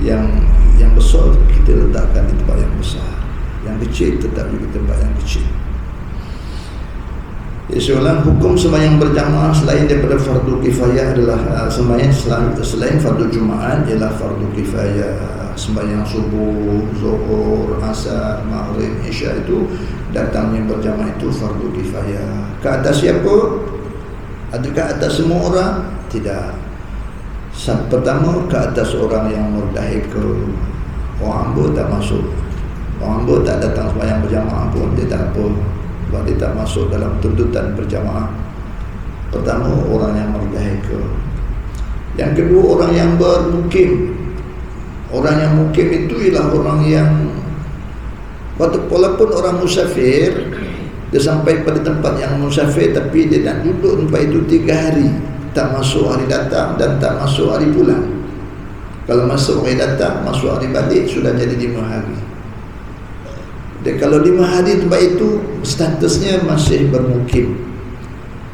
Yang besar kita letakkan di tempat yang besar, yang kecil tetap di tempat yang kecil. Soalan hukum sembahyang berjamaah selain daripada fardu kifayah adalah sembahyang selain fardu Jumaat ialah fardu kifayah. Sembahyang subuh, zuhur, asar, maghrib, isya itu datangnya berjamaah itu fardu kifayah. Ke atas siapa? Adakah atas semua orang? Tidak. Pertama, ke atas orang yang murdahika. Orang hamba tak masuk. Orang hamba tak datang sembahyang berjamaah pun dia tak apa, sebab dia tak masuk dalam tuntutan berjamaah. Pertama, orang yang murdahika. Yang kedua, orang yang bermukim. Orang yang mukim itu ialah orang yang walaupun orang musafir, dia sampai pada tempat yang musafir, tapi dia nak duduk tempat itu 3 hari, tak masuk hari datang dan tak masuk hari pulang. Kalau masuk hari datang, masuk hari balik, sudah jadi 5 hari. Dan kalau 5 hari tempat itu statusnya masih bermukim.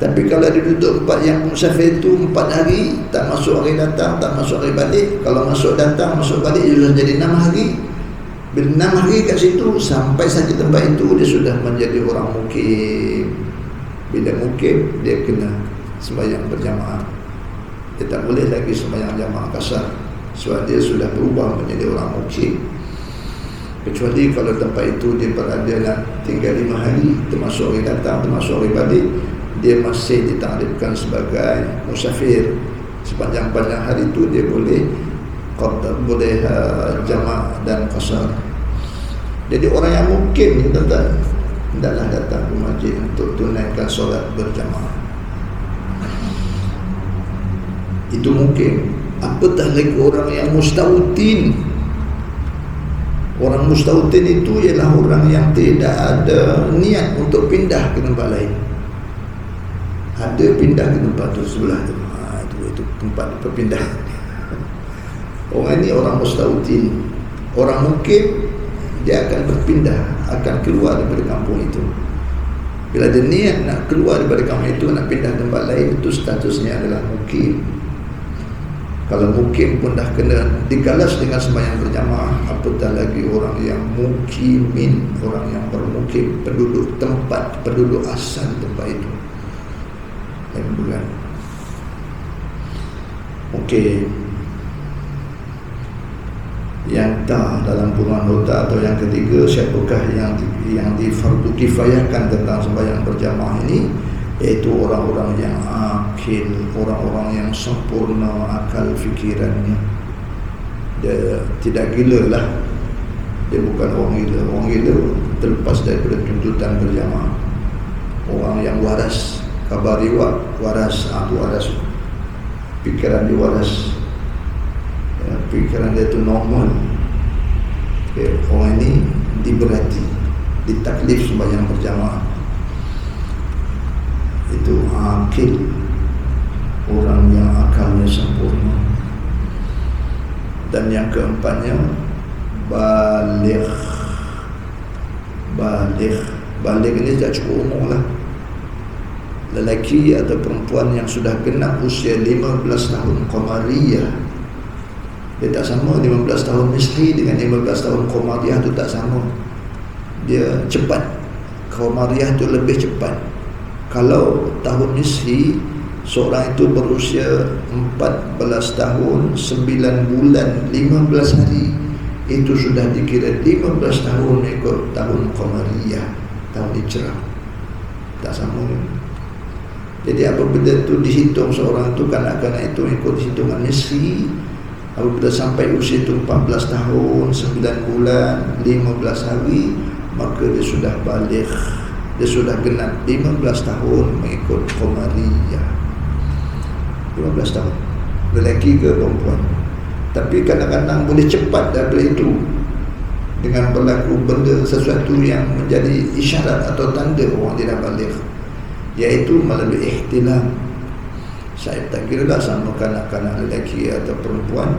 Tapi kalau dia duduk tempat yang musafir itu 4 hari, tak masuk hari datang, tak masuk hari balik. Kalau masuk datang, masuk balik, dia sudah jadi 6 hari. Bila 6 hari kat situ, sampai saja tempat itu, dia sudah menjadi orang mukim. Bila mukim, dia kena sembahyang berjamaah. Dia tak boleh lagi sembahyang jamaah kasar, sebab dia sudah berubah menjadi orang mukim. Kecuali kalau tempat itu dia berada tinggal 5 hari, termasuk hari datang, termasuk hari balik, dia masih ditakrifkan sebagai musafir. Sepanjang-panjang hari itu dia boleh jamak dan qasar. Jadi orang yang mukim ni tuan-tuan, hendaklah datang ke masjid untuk tunaikan solat berjamaah. Itu mukim. Apatah lagi orang yang mustautin. Orang mustautin itu ialah orang yang tidak ada niat untuk pindah ke tempat lain. Ada pindah ke tempat tu sebelah tu, itu tempat berpindah. Orang ini orang mustautin. Orang mukim, dia akan berpindah, akan keluar daripada kampung itu. Bila dia niat nak keluar daripada kampung itu, nak pindah tempat lain, itu statusnya adalah mukim. Kalau mukim pun dah kena digalas dengan sembahyang berjamaah, apatah lagi orang yang mukimin, orang yang bermukim, penduduk tempat, penduduk asal tempat itu. Dan bulan. Okey. Yang tak dalam puluhan nota atau yang ketiga, siapakah yang difardu kifayahkan tentang sembahyang berjamaah ini? Iaitu orang-orang yang akil, orang-orang yang sempurna akal fikirannya. Dia tidak gila lah. Dia bukan orang gila. Orang gila terlepas daripada tuntutan berjamaah. Orang yang waras, khabar riwayat waras, itu waras. Pikiran dia waras, ya, pikiran dia tu normal. Okay, orang ini diberati, ditaklif sembahyang berjamaah. Itu akil, orang yang akalnya sempurna. Dan yang keempatnya baligh. Baligh ini tak cukup umur lah. Lelaki atau perempuan yang sudah genap usia 15 tahun qamariyah. Dia tak sama 15 tahun misri dengan 15 tahun qamariyah, tu tak sama. Dia cepat. Qamariyah tu lebih cepat. Kalau tahun misri, seorang itu berusia 14 tahun 9 bulan 15 hari, itu sudah dikira 15 tahun ikut tahun qamariyah, tahun hijrah. Tak sama. Jadi apabila itu dihitung seorang itu, kanak-kanak itu ikut hitungan misri, apabila sampai usia itu 14 tahun 9 bulan 15 hari, maka dia sudah baligh. Dia sudah genap 15 tahun mengikut qamariyah. 15 tahun, lelaki ke perempuan. Tapi kadang-kadang boleh cepat daripada itu dengan berlaku benda sesuatu yang menjadi isyarat atau tanda orang tidak baligh, iaitu melalui ihtilam. Saya tak kira lah sama kanak-kanak lelaki atau perempuan,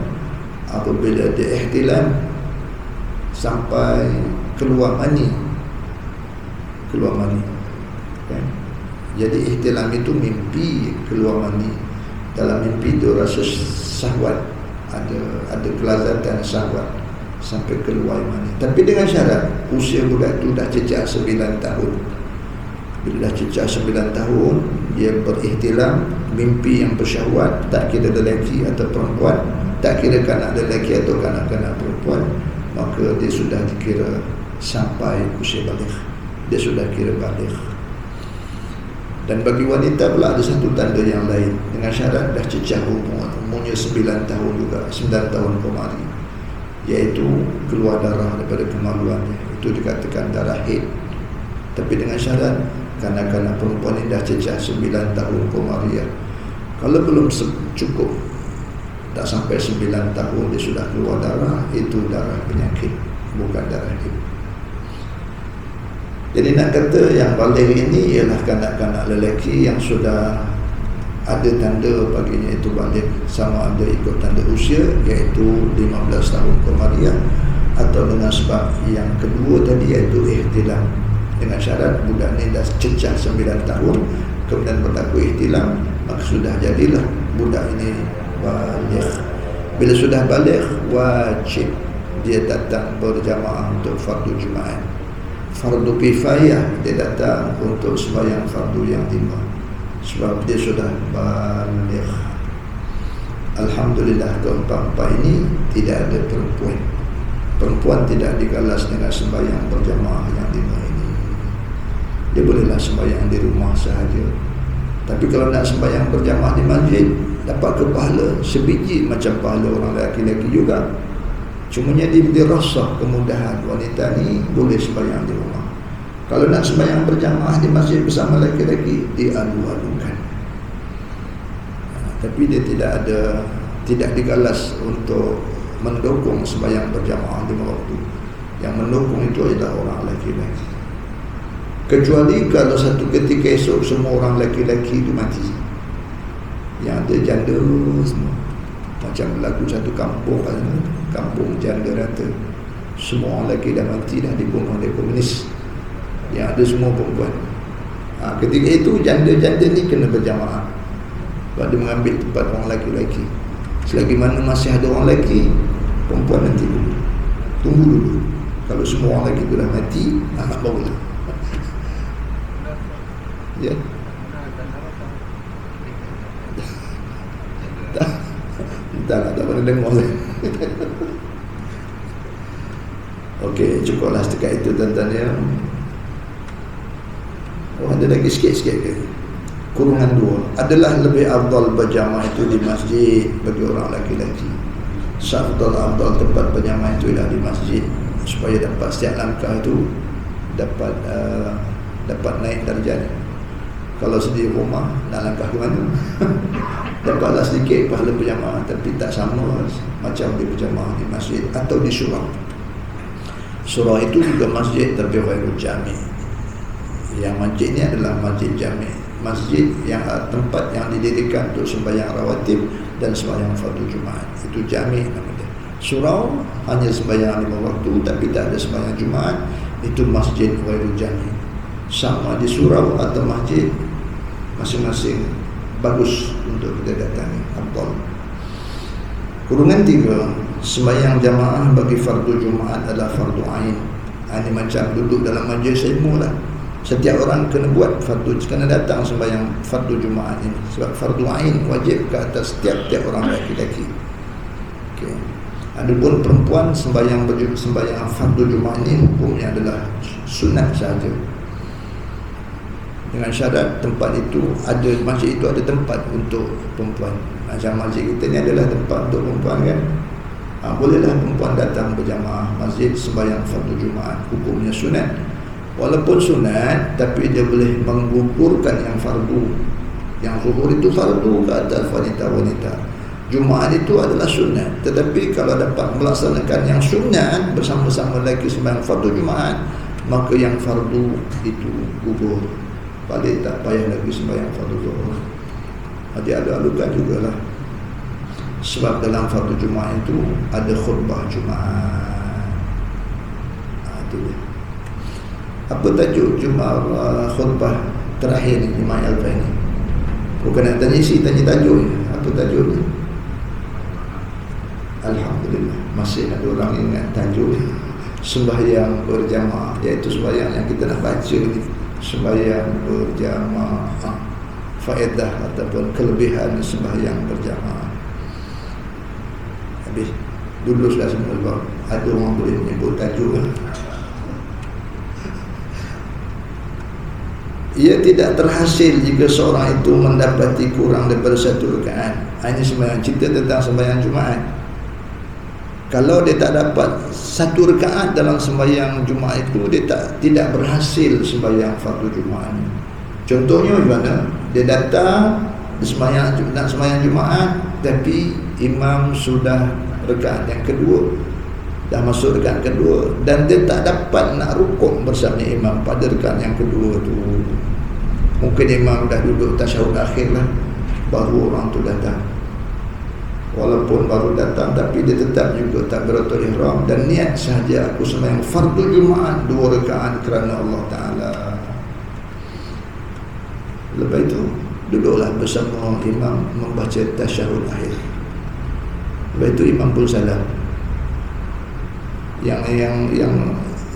apabila dia ihtilam sampai keluar mani. Kan? Jadi ihtilam itu mimpi keluar mani. Dalam mimpi itu rasa syahwat, ada kelazatan syahwat sampai keluar mani. Tapi dengan syarat usia budak itu dah cecah 9 tahun. Bila dah cecah 9 tahun, dia berihtilam, mimpi yang bersyahwat, tak kira lelaki atau perempuan, tak kira kanak lelaki atau kanak-kanak perempuan, maka dia sudah dikira sampai usia baligh. Dia sudah kira baligh. Dan bagi wanita pula ada satu tanda yang lain, dengan syarat dah cecah umurnya 9 tahun juga, 9 tahun kemari, iaitu keluar darah daripada kemaluannya. Itu dikatakan darah haid. Tapi dengan syarat kanak-kanak perempuan ini dah cecah 9 tahun qamariyah. Kalau belum cukup, tak sampai 9 tahun dia sudah keluar darah, itu darah penyakit, bukan darah haid. Jadi nak kata yang baligh ini ialah kanak-kanak lelaki yang sudah ada tanda baginya itu baligh, sama ada ikut tanda usia, iaitu 15 tahun qamariyah, atau dengan sebab yang kedua tadi, iaitu ihtilam. Dengan syarat budak ni dah cecah 9 tahun, kemudian berlaku ihtilam, maka sudah jadilah budak ini baligh. Bila sudah baligh, wajib dia datang berjamaah untuk fardu Jumaat. Fardu kifayah dia datang untuk sembahyang fardu yang 5, sebab dia sudah baligh. Alhamdulillah, keempat-empat ini tidak ada perempuan. Perempuan tidak digalas dengan sembahyang berjamaah yang 5 ini. Dia bolehlah sembahyang di rumah sahaja. Tapi kalau nak sembahyang berjamaah di masjid, dapat ke pahala sebiji macam pahala orang lelaki-lelaki juga. Cumanya dirasa kemudahan wanita ni boleh sembahyang di rumah. Kalau nak sembahyang berjamaah di masjid bersama lelaki-lelaki, diadu-adukan. Tapi dia tidak digalas untuk mendukung sembahyang berjamaah di waktu. Yang mendukung itu adalah orang lelaki-lelaki. Kecuali kalau satu ketika esok semua orang lelaki-lelaki itu mati, yang ada janda semua. Macam berlaku satu kampung, kampung janda rata, semua orang lelaki dah mati, dah dibunuh oleh komunis, yang ada semua perempuan. Ketika itu janda-janda ni kena berjamaah, sebab dia mengambil tempat orang lelaki-lelaki. Selagi mana masih ada orang lelaki, perempuan nanti dulu, tunggu dulu. Kalau semua orang lelaki itu dah mati, barulah. Ya. Tak pernah dengar saya. Okey, cukuplah setakat itu tuan-tuan ya. Ada lagi sikit-sikit ke? Kurungan 2. Adalah lebih afdal berjamaah itu di masjid bagi orang lelaki-lelaki. Afdal tempat berjamaah itu ialah di masjid, supaya dapat setiap langkah itu dapat naik darjat. Kalau sendiri rumah, nak langkah ke mana? Dapatlah sedikit pahala berjamaah, tapi tak sama macam di berjamaah di masjid atau di surau. Surau itu juga masjid, tapi ghairul jami'. Yang masjid ini adalah masjid jami', masjid yang tempat yang didirikan untuk sembahyang rawatib dan sembahyang fardu Jumaat. Itu jami' namanya. Surau hanya sembahyang 5 waktu tapi tak ada sembahyang Jumaat, itu masjid ghairul jami. Sama di surau atau masjid, masing-masing bagus untuk kita datangi. Afdal. Kurungan 3, sembahyang jamaah bagi fardu Jumaat adalah fardu ain. Ini macam duduk dalam majlis ilmu lah. Setiap orang kena buat fardu, kena datang sembahyang fardu Jumaat ini. Sebab fardu ain wajib ke atas setiap orang lelaki-lelaki. Okey. Adapun perempuan sembahyang fardu Jumaat ini hukumnya adalah sunat sahaja. Dengan syarat tempat itu ada, masjid itu ada tempat untuk perempuan. Macam masjid kita ni adalah tempat untuk perempuan kan. Bolehlah perempuan datang berjamaah masjid sembahyang fardu Jumaat, hukumnya sunat. Walaupun sunat, tapi dia boleh menggugurkan yang fardu. Yang zuhur itu fardu ke atas wanita-wanita. Jumaat itu adalah sunat. Tetapi kalau dapat melaksanakan yang sunat bersama-sama lagi sembahyang fardu Jumaat, maka yang fardu itu gugur. Balik tak payah lagi sembahyang fardu zuhur. Dialu-alukan jugalah. Sebab dalam fardu Jumaat itu ada khutbah Jumaat. Itu dia. Apa tajuk Jumaat khutbah terakhir ni Imam Al-Albani? Bukan nak tanya isi, tanya tajuk ni. Apa tajuk ni? Alhamdulillah masih ada orang ingat tajuk sembahyang berjamaah, iaitu sembahyang yang kita nak baca ni, sembahyang berjamaah, faedah ataupun kelebihan sembahyang berjamaah. Habis dulu sudah semua sebab ada orang boleh menyebut tajuk. Ia tidak terhasil jika seorang itu mendapati kurang daripada 1 rakaat. Ini sembahyang, cerita tentang sembahyang Jumaat. Kalau dia tak dapat 1 rakaat dalam sembahyang Jumaat itu, dia tidak berhasil sembahyang fardu Jumaat. Contohnya bagaimana? Dia datang nak sembahyang Jumaat, tapi imam sudah rakaat yang kedua, dah masuk rakaat kedua, dan dia tak dapat nak rukuk bersama imam pada rakaat yang kedua tu. Mungkin imam dah duduk tasyahud akhir lah, baru orang tu datang. Walaupun baru datang, tapi dia tetap juga takbiratul ihram dan niat sahaja aku sembahyang fardu Jumaat 2 rakaat kerana Allah Ta'ala. Lepas itu duduklah bersama imam membaca tasyahud akhir. Lepas itu imam pun salam. Yang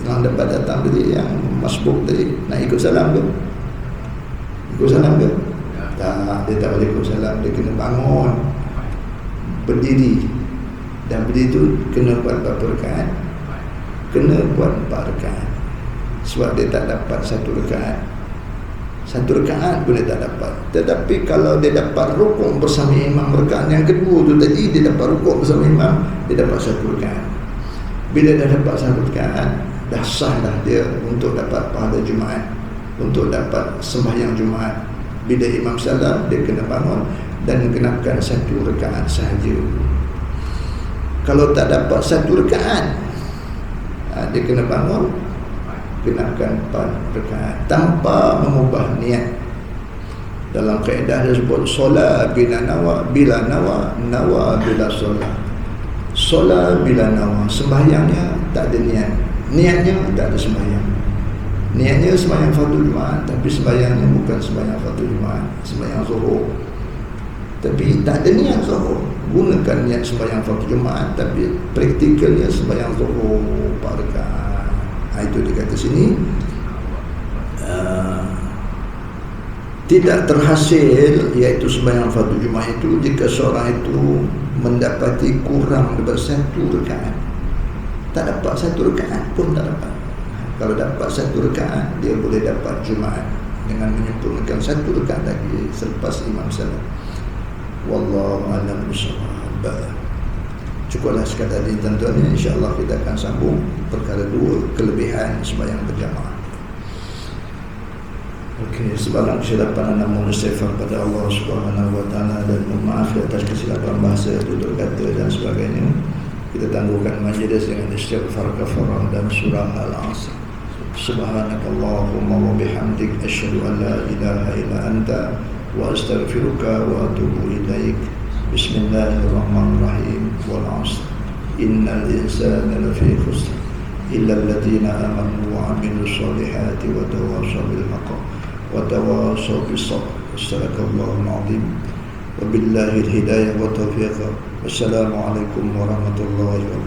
dapat datang tadi, yang masbuk tadi, nak ikut salam ke? Ikut salam ke? Tak, dia tak boleh ikut salam. Dia kena bangun, berdiri, dan berdiri tu kena buat berapa rakaat? Kena buat 4 rakaat. Sebab dia tak dapat 1 rakaat. 1 rakaat pun dia tak dapat. Tetapi kalau dia dapat rukuk bersama imam rakaat yang kedua tu tadi, dia dapat rukuk bersama imam, dia dapat 1 rakaat. Bila dah dapat 1 rakaat, dah sah dah dia untuk dapat pahala Jumaat, untuk dapat sembahyang Jumaat. Bila imam salam, dia kena bangun dan kenakan 1 rakaat sahaja. Kalau tak dapat 1 rakaat, dia kena bangun, kenakan 4 rakaat tanpa mengubah niat. Dalam kaedah disebut solat bila nawa bila solat. Solat bila nawa, sembahyangnya tak ada niat, niatnya tak ada sembahyang. Niatnya sembahyang fardu Jumaat, tapi sembahyangnya bukan sembahyang fardu Jumaat, sembahyang zuhur. Tapi tak ada niat zuhur, gunakan niat sembahyang fardu Jumaat, tapi praktikalnya sembahyang zuhur 4 rakaat. Itu dikata sini tidak terhasil, iaitu sembahyang fardu Jumaat itu jika seorang itu mendapati kurang daripada 1 rakaat. Tak dapat 1 rakaat pun tak dapat. Kalau dapat 1 rakaat, dia boleh dapat Jumaat dengan menyempurnakan 1 rakaat lagi selepas imam salam. Wallahu a'lam bishawab. Cukuplah sekadar ini tuan-tuan. InsyaAllah kita akan sambung perkara 2, kelebihan sembahyang berjamaah. Okey, sebarang kesilapan anda mohon istighfar pada Allah Subhanahu wa taala dan mohon maaf atas kesilapan bahasa, tutur kata dan sebagainya. Kita tangguhkan majlis dengan istighfar kafarah dan surah Al-Asr. Subhanakallahumma wa bihamdik asyhadu an la ilaha illa anta wa astaghfiruka wa atubu ilaik. Bismillahirrahmanirrahim. Wal 'asr. innal insana lafi khusr illa alladhina amanu wa 'amilus solihati wa tawassaw bil haqq wa tawassaw bis sabr. Sadaqallahul 'azim. Wabillahi hidayah wa taufiq. Wassalamualaikum warahmatullahi wabarakatuh.